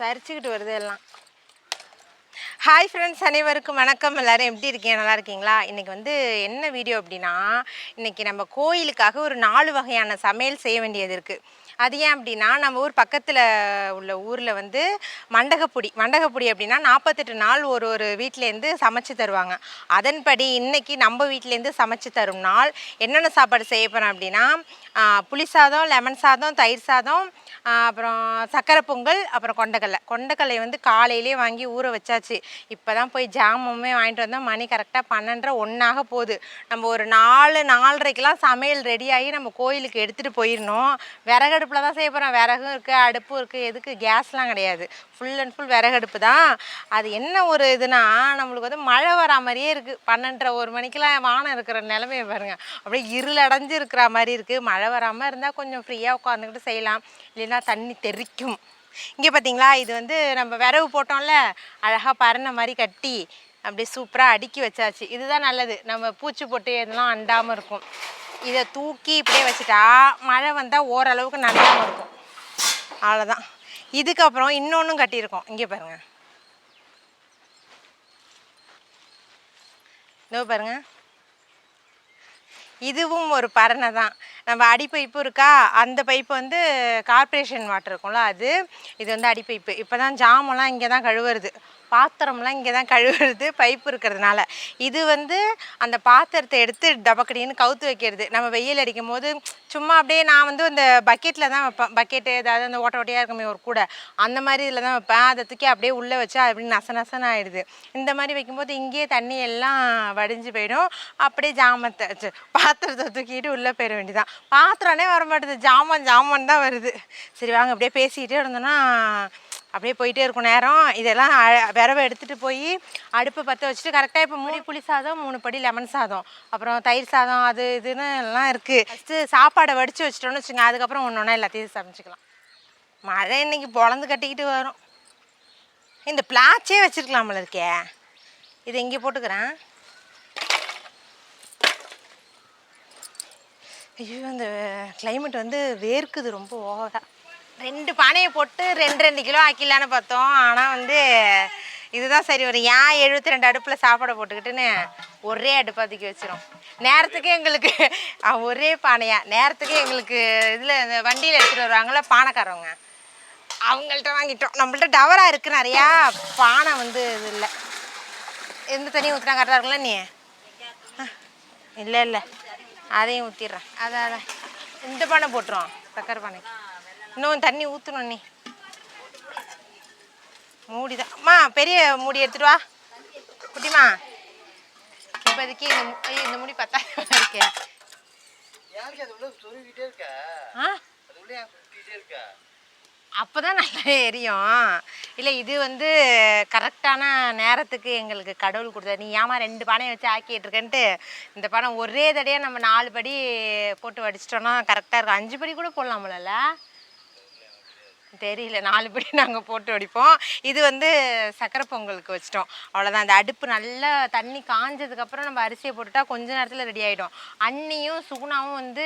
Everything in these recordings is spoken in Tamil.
சரிச்சுக்கிட்டு வருது எல்லாம். ஹாய் ஃப்ரெண்ட்ஸ், அனைவருக்கும் வணக்கம். எல்லோரும் எப்படி இருக்கீங்க? நல்லா இருக்கீங்களா? இன்றைக்கி வந்து என்ன வீடியோ அப்படின்னா, இன்றைக்கி நம்ம கோயிலுக்காக ஒரு 4 வகையான சமையல் செய்ய வேண்டியது இருக்குது. அது ஏன் அப்படின்னா, நம்ம ஊர் பக்கத்தில் உள்ள ஊரில் வந்து மண்டகப்பொடி அப்படின்னா 48 நாள் ஒரு ஒரு வீட்டிலேருந்து சமைச்சு தருவாங்க. அதன்படி இன்றைக்கி நம்ம வீட்டிலேருந்து சமைச்சு தரும் நாள் என்னென்ன சாப்பாடு செய்ய போகிறோம் அப்படின்னா, புளி சாதம், லெமன் சாதம், தயிர் சாதம், அப்புறம் சக்கரை பொங்கல், அப்புறம் கொண்டக்கடலை வந்து காலையிலே வாங்கி ஊற வச்சாச்சு. இப்போ தான் போய் ஜாமுமே வாங்கிட்டு வந்தால் மணி கரெக்டாக 12:30 1 போகுது. நம்ம ஒரு 4:30க்கெலாம் சமையல் ரெடியாகி நம்ம கோயிலுக்கு எடுத்துகிட்டு போயிடணும். விறகடுப்பில் தான் செய்ய போகிறோம். விறகும் இருக்குது, அடுப்பும் இருக்குது. எதுக்கு கேஸ்லாம் கிடையாது, ஃபுல் அண்ட் ஃபுல் விறகடுப்பு தான். அது என்ன ஒரு இதுனா, நம்மளுக்கு வந்து மழை வரா மாதிரியே இருக்குது. 12:30 1 மணிக்கெலாம் வானம் இருக்கிற நிலமையை பாருங்கள். அப்படியே இருளடைஞ்சு இருக்கிற மாதிரி இருக்குது. மழை வராமல் இருந்தால் கொஞ்சம் ஃப்ரீயாக உட்காந்துக்கிட்டு செய்யலாம், இல்லைன்னா தண்ணி தெறிக்கும். இங்கே பார்த்தீங்களா, இது வந்து நம்ம விறகு போட்டோம்ல, அழகாக பறனை மாதிரி கட்டி அப்படியே சூப்பராக அடுக்கி வச்சாச்சு. இதுதான் நல்லது, நம்ம பூச்சி போட்டு எதெல்லாம் அண்டாமல் இருக்கும். இதை தூக்கி இப்படியே வச்சுட்டா மழை வந்தால் ஓரளவுக்கு நல்லாமல் இருக்கும். அவ்வளோதான். இதுக்கப்புறம் இன்னொன்றும் கட்டியிருக்கோம். இங்கே பாருங்கள், இதோ பாருங்கள், இதுவும் ஒரு பறனை தான். நம்ம அடிப்பைப்பு இருக்கா, அந்த பைப்பு வந்து கார்ப்பரேஷன் வாட்டர் இருக்கும்ல அது. இது வந்து அடிப்பைப்பு. இப்போ தான் ஜாமெல்லாம் இங்கே தான் கழுவுறது, பாத்திரம்லாம் இங்கே தான் கழுவுறது, பைப்பு இருக்கிறதுனால. இது வந்து அந்த பாத்திரத்தை எடுத்து டபக்கடின்னு கவுத்து வைக்கிறது. நம்ம வெயில் அடிக்கும் போது சும்மா அப்படியே நான் வந்து இந்த பக்கெட்டில் தான் வைப்பேன். பக்கெட்டு ஏதாவது அந்த ஓட்டையாக இருக்குமே ஒரு கூடை, அந்த மாதிரி இதில் தான் வைப்பேன். அதை தூக்கி அப்படியே உள்ளே வச்சா அப்படி நசன்னு ஆகிடுது. இந்த மாதிரி வைக்கும்போது இங்கேயே தண்ணி எல்லாம் வடிஞ்சு போயிடும். அப்படியே பாத்திரத்தை தூக்கிட்டு உள்ளே போயிட வேண்டியதான். பாத்திரம்னே வர மாட்டேது, ஜாமான் தான் வருது. சரி வாங்க, அப்படியே பேசிக்கிட்டே இருந்தோன்னா அப்படியே போயிட்டே இருக்கும் நேரம். இதெல்லாம் விரவை எடுத்துகிட்டு போய் அடுப்பு பற்ற வச்சுட்டு கரெக்டாக இப்போ 3 புளி சாதம், 3 படி லெமன் சாதம், அப்புறம் தயிர் சாதம், அது இதுன்னு எல்லாம் இருக்குது. ஃபஸ்ட்டு சாப்பாடை வடித்து வச்சிட்டோன்னு வச்சுங்க, அதுக்கப்புறம் ஒன்று எல்லாத்தையும் சமைச்சிக்கலாம். மழை இன்னைக்கு பொழந்து கட்டிக்கிட்டு வரும். இந்த பிளாச்சே வச்சுருக்கலாம்ல இருக்கே, இது இங்கே போட்டுக்கிறேன். ஐயோ, இந்த கிளைமேட் வந்து வேர்க்குது ரொம்ப ஓவராக. 2 பானையை போட்டு 2 கிலோ ஆக்கிடலான்னு பார்த்தோம். ஆனால் வந்து இதுதான் சரி வரும். ஏன் 72 அடுப்பில் சாப்பாடை போட்டுக்கிட்டுன்னு ஒரே அடுப்பாக தூக்கி வச்சிரும். நேரத்துக்கு எங்களுக்கு ஒரே பானையாக நேரத்துக்கு எங்களுக்கு இதில் இந்த வண்டியில் எடுத்துகிட்டு வருவாங்கள்ல பானைக்காரவங்க, அவங்கள்ட்ட வாங்கிட்டோம். நம்மள்ட்ட டவராக இருக்குது நிறையா, பானை வந்து இது இல்லை. எந்த தண்ணியும் ஊற்றினா கரெக்டாக இருக்குல்ல நீ? இல்லை அதையும் ஊற்றிடுறேன். அதான் இந்த பானை போட்டுருவோம், சக்கரை பானைக்கு. இன்னும் தண்ணி ஊற்றணும். நீ மூடி தான் அம்மா, பெரிய மூடி எடுத்துட்டு வா குட்டிமா. இப்போதைக்கு இந்த மூடி 10,000 இருக்கே. அப்போதான் நல்லா எரியும். இல்லை, இது வந்து கரெக்டான நேரத்துக்கு எங்களுக்கு கடவுள் கொடுத்தது. நீ ஏமா 2 பானையை வச்சு ஆக்கிட்டு இருக்கேன்ட்டு இந்த பானை ஒரே தடையாக நம்ம 4 படி போட்டு வடிச்சிட்டோன்னா கரெக்டாக இருக்கும். 5 படி கூட போடலாம்ல, தெரியல. 4 படி நாங்கள் போட்டு வடிப்போம். இது வந்து சக்கரை பொங்கலுக்கு வச்சிட்டோம், அவ்வளோதான். அந்த அடுப்பு நல்லா தண்ணி காஞ்சதுக்கப்புறம் நம்ம அரிசியை போட்டுட்டா கொஞ்ச நேரத்தில் ரெடி ஆகிடும். அண்ணியும் சுகுணாவும் வந்து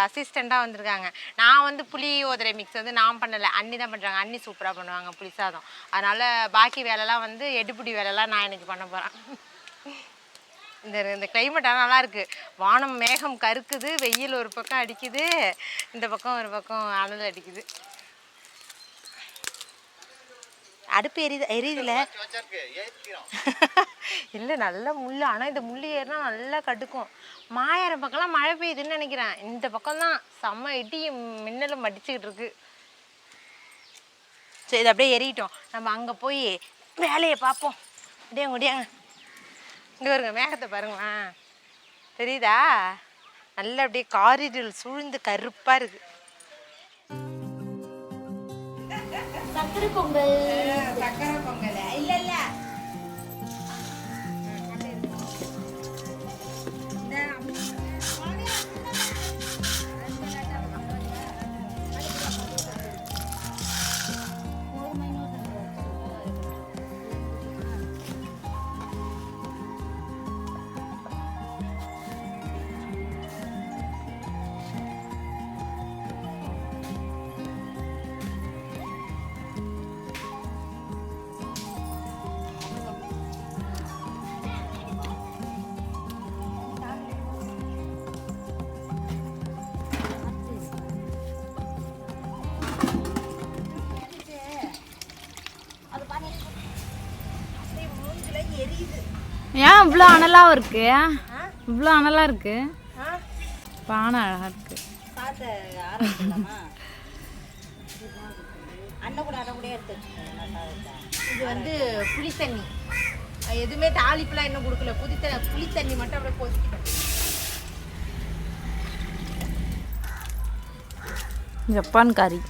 அசிஸ்டண்ட்டாக வந்திருக்காங்க. நான் வந்து புளி ஓதரை மிக்ஸ் வந்து நான் பண்ணலை, அண்ணி தான் பண்ணுறாங்க. அண்ணி சூப்பராக பண்ணுவாங்க புளி சாதம். அதனால் பாக்கி வேலைலாம் வந்து எடுப்புடி வேலைலாம் நான் எனக்கு பண்ண போகிறேன். இந்த கிளைமேட்டாக நல்லாயிருக்கு. வானம் மேகம் கருக்குது, வெயில் ஒரு பக்கம் அடிக்குது, இந்த பக்கம் ஒரு பக்கம் அனல் அடிக்குது. அடுப்பு எரியுதுல இல்லை, நல்ல முள். ஆனால் இந்த முள் ஏறினா நல்லா கடுக்கும். மாயாரம் பக்கம்லாம் மழை பெய்யுதுன்னு நினைக்கிறேன். இந்த பக்கம்தான் செம்ம இடியும் மின்னலும் அடிச்சுக்கிட்டு இருக்கு. சரி, இது அப்படியே எறிட்டோம். நம்ம அங்கே போய் வேலையை பார்ப்போம். முடியாங்க. இங்கே வருங்க, மேகத்தை பாருங்களேன், தெரியுதா? நல்லா அப்படியே காரிடல் சூழ்ந்து கருப்பாக இருக்குது. சக்கரை பொங்கல் இல்லை ஏன் இவ்வளோ அனலாக இருக்கு? இவ்வளோ அனலாக இருக்கு. பானை அழகா இருக்கு. இது வந்து புளி தண்ணி. எதுவுமே தாளிப்புலாம் இன்னும் கொடுக்கல. புளி தண்ணி மட்டும் அப்படியே கொதிக்கிட்டேன். ஜப்பான் காரி.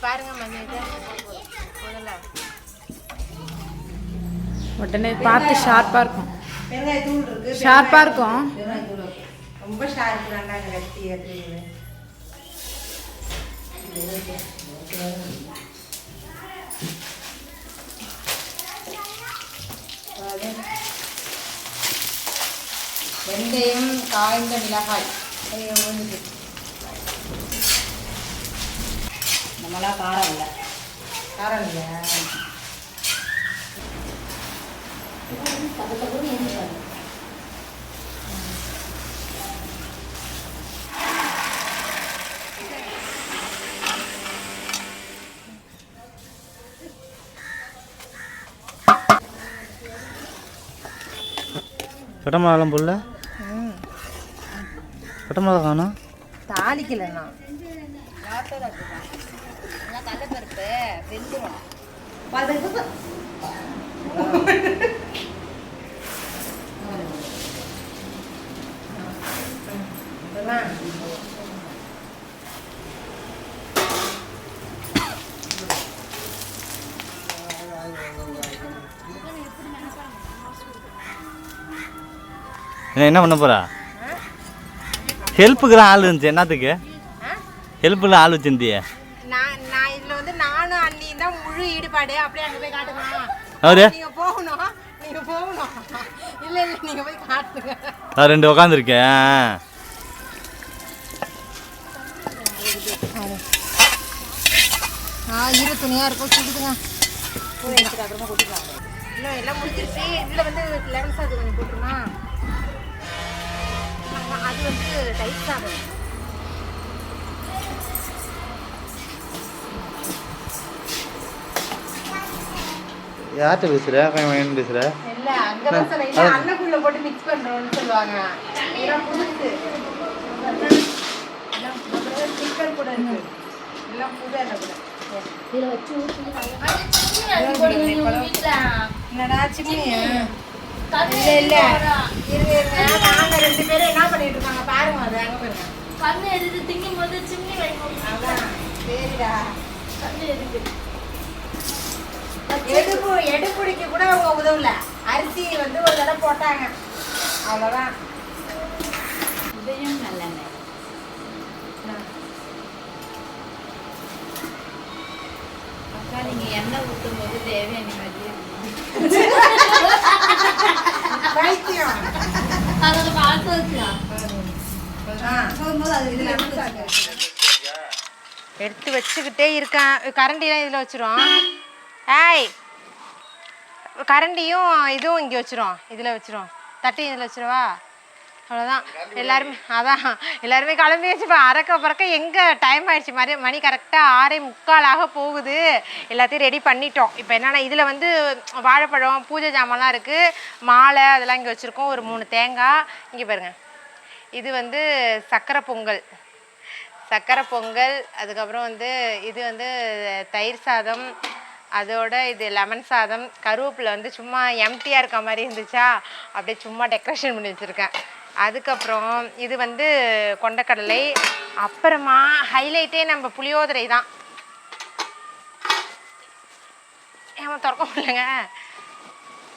பாருங்க உடனே பார்த்து ஷார்ப்பாக இருக்கும். வெங்காயத்தூள் இருக்கு. ஷார்ப்பாக இருக்கும். ரொம்ப ஷார்ப்பு வேண்டாங்க. கட்டி அது வெந்தயம், காய்ந்த மிளகாய். நம்மளாம் காரம் இல்லை. காரம் இல்லை. கட்டமிளகாலாம் போடல. கட்டமிளகா காணும். தாளிக்கலண்ணா. கடலைப்பருப்பு வெந்துடும். என்ன பண்ண போறா? ஹெல்ப்புக்குலாம் ஆள் இருந்துச்சு. என்னத்துக்கு ஹெல்ப்புலாம் ஆள் வச்சிருந்தியே? நான் இதுல வந்து நானும் அண்ணியும் தான் முழு ஈடுபாடு. அப்படியே அங்க போய் காட்டுங்க. அவரு நீங்க போகணும். இல்ல நீங்க போய் காட்டுங்க. நான் 2 உட்காந்துருக்கேன். ஈர துணியா இருக்கும். சுடுதுங்க. அப்புறமா கொட்டிக்கலாம். இன்னும் எல்லாம் முடிஞ்சிருச்சு. இதுல வந்து லெமன் சாதம் கொஞ்சம் போட்டுருமா? அது வந்து தயிர் சாதம். யார்கிட்ட பேசுற? பையன் பேசுற? இல்ல அங்கதான் சொல்றேன். அன்னக்குள்ள போட்டு மிக்ஸ் பண்றோம்னு சொல்லுவாங்க. இதெல்லாம் புதுசு. எல்லாம் சிக்கன் கூட இருக்கு. எல்லாம் புது எண்ணெய் கூட. என்னடா சிம்னியா? இல்ல நாங்க 2 பேரும் என்ன பண்ணிட்டு இருக்காங்க பாருங்க. அது அங்க பாருங்க. கண்ணு எரிது திங்கும் போது சிம்னி வைக்கும். அதான் சரிடா. கண்ணு எரிது. எடுப்புடிக்கு கூட அவங்க உதவல. அரிசி வந்து ஒரு தடவை போட்டாங்க. அவ்வளோதான். இதையும் நல்லெண்ணெய். அக்கா நீங்கள் எண்ணெய் ஊற்றும் போது தேவையான மாதிரியே வைத்தியம். அதோட பார்த்து வச்சுக்கலாம். எடுத்து வச்சுக்கிட்டே இருக்கேன். கரண்டிலாம் இதில் வச்சிரும். ஏய் கரண்டியும் இதுவும் இங்கே வச்சிரும். இதில் வச்சிரும். தட்டி இதில் வச்சிருவா. அவ்வளோதான். எல்லாருமே கிளம்பி வச்சுப்பா. அறக்க பறக்க எங்கே டைம் ஆயிடுச்சு. மணி கரெக்டாக 6:45 போகுது. எல்லாத்தையும் ரெடி பண்ணிட்டோம். இப்போ என்னென்னா இதில் வந்து வாழைப்பழம், பூஜை ஜாமான்லாம் இருக்குது. மாலை அதெல்லாம் இங்கே வச்சுருக்கோம். ஒரு 3 தேங்காய். இங்கே பாருங்கள். இது வந்து சக்கரை பொங்கல். அதுக்கப்புறம் வந்து இது வந்து தயிர் சாதம். அதோட இது லெமன் சாதம். கருவேப்பிலை வந்து சும்மா எம்டியாக இருக்க மாதிரி இருந்துச்சா அப்படியே சும்மா டெக்கரேஷன் பண்ணி வச்சுருக்கேன். அதுக்கப்புறம் இது வந்து கொண்டக்கடலை. அப்புறமா ஹைலைட்டே நம்ம புளியோதரை தான். ஏமா திறக்க முடியலங்க.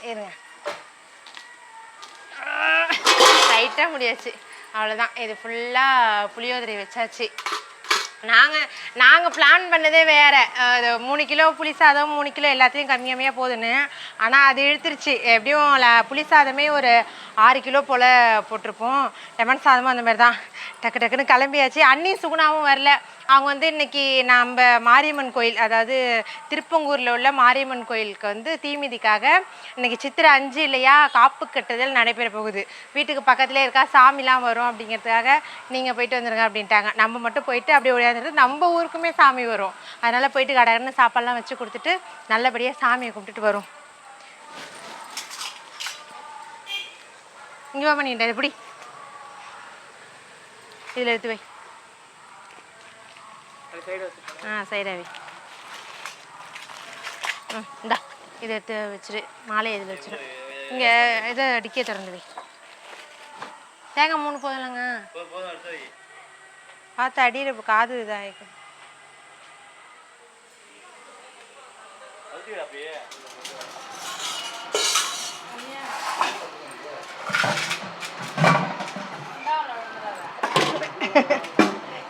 இருங்க. டைட்டாக முடியாச்சு. அவ்வளோதான். இது ஃபுல்லாக புளியோதரை வச்சாச்சு. நாங்கள் பிளான் பண்ணதே வேறு 3 கிலோ புளி சாதம் 3 கிலோ எல்லாத்தையும் கம்மியாக போகுதுன்னு. ஆனால் அது இழுத்துருச்சு. எப்படியும் புளி சாதமே ஒரு 6 கிலோ போல் போட்டிருப்போம். லெமன் சாதமும் அந்த மாதிரி தான். டக்கு டக்குன்னு கிளம்பியாச்சு. அண்ணி சுகுணாவும் வரல. அவங்க வந்து இன்றைக்கி நம்ம மாரியம்மன் கோயில், அதாவது திருப்பங்கூரில் உள்ள மாரியம்மன் கோயிலுக்கு வந்து தீமிதிக்காக இன்றைக்கி சித்திரை 5 இல்லையா, காப்பு கட்டுதல் நடைபெற போகுது. வீட்டுக்கு பக்கத்துலேயே இருக்கா, சாமிலாம் வரும் அப்படிங்கிறதுக்காக நீங்கள் போயிட்டு வந்துடுங்க அப்படின்ட்டாங்க. நம்ம மட்டும் போயிட்டு அப்படியே ஓடியாந்துட்டு நம்ம ஊருக்குமே சாமி வரும். அதனால் போயிட்டு கடகடன்னு சாப்பாடெலாம் வச்சு கொடுத்துட்டு நல்லபடியாக சாமியை கும்பிட்டுட்டு வரும். இங்கே வா பண்ணிட்டேன். எப்படி இதில் எடுத்து வை. சைடாவே இந்தா இதை எடுத்து வச்சுரு. மாலையை இதில் வச்சுரு. இங்கே இதை அடிக்க திறந்து வை. தேங்காய் 3 போதும்லங்க. பார்த்து அடியில் காது இதாகிக்கும்.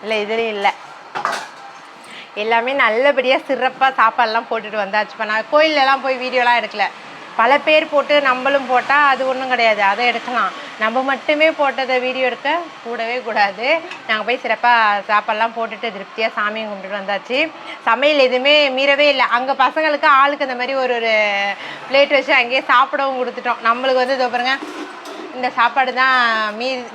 இல்லை இதுலேயும் இல்லை. எல்லாமே நல்லபடியாக சிறப்பாக சாப்பாடெல்லாம் போட்டுட்டு வந்தாச்சுப்பா. நான் கோயிலெலாம் போய் வீடியோலாம் எடுக்கல. பல பேர் போட்டு நம்மளும் போட்டால் அது ஒன்றும் கிடையாது, அதை எடுக்கலாம். நம்ம மட்டுமே போட்டதை வீடியோ எடுக்க கூடவே கூடாது. நாங்கள் போய் சிறப்பாக சாப்பாடெல்லாம் போட்டுட்டு திருப்தியாக சாமியை கும்பிட்டுட்டு வந்தாச்சு. சமையல் எதுவுமே மீறவே இல்லை. அங்கே பசங்களுக்கு ஆளுக்கு அந்த மாதிரி ஒரு பிளேட் வச்சு அங்கேயே சாப்பிடவும் கொடுத்துட்டோம். நம்மளுக்கு வந்து இதோ பாருங்க, இந்த சாப்பாடு தான்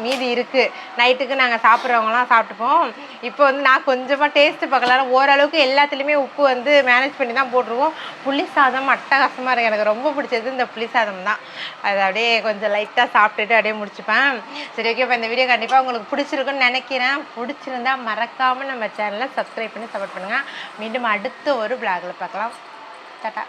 மீதி இருக்குது. நைட்டுக்கு நாங்கள் சாப்பிட்றவங்களாம் சாப்பிட்டுப்போம். இப்போ வந்து நான் கொஞ்சமாக டேஸ்ட்டு பார்க்கலாம். ஓரளவுக்கு எல்லாத்துலேயுமே உப்பு வந்து மேனேஜ் பண்ணி தான் போட்டுருவோம். புளி சாதம் அட்டகாசமாக இருக்குது. எனக்கு ரொம்ப பிடிச்சது இந்த புளி சாதம் தான். அது அப்படியே கொஞ்சம் லைட்டாக சாப்பிட்டுட்டு அப்படியே முடிச்சுப்பேன். சரி, ஓகே. இப்போ இந்த வீடியோ கண்டிப்பாக உங்களுக்கு பிடிச்சிருக்குன்னு நினைக்கிறேன். பிடிச்சிருந்தா மறக்காமல் நம்ம சேனலை சப்ஸ்கிரைப் பண்ணி சப்போர்ட் பண்ணுங்கள். மீண்டும் அடுத்த ஒரு vlogல பார்க்கலாம். டாடா.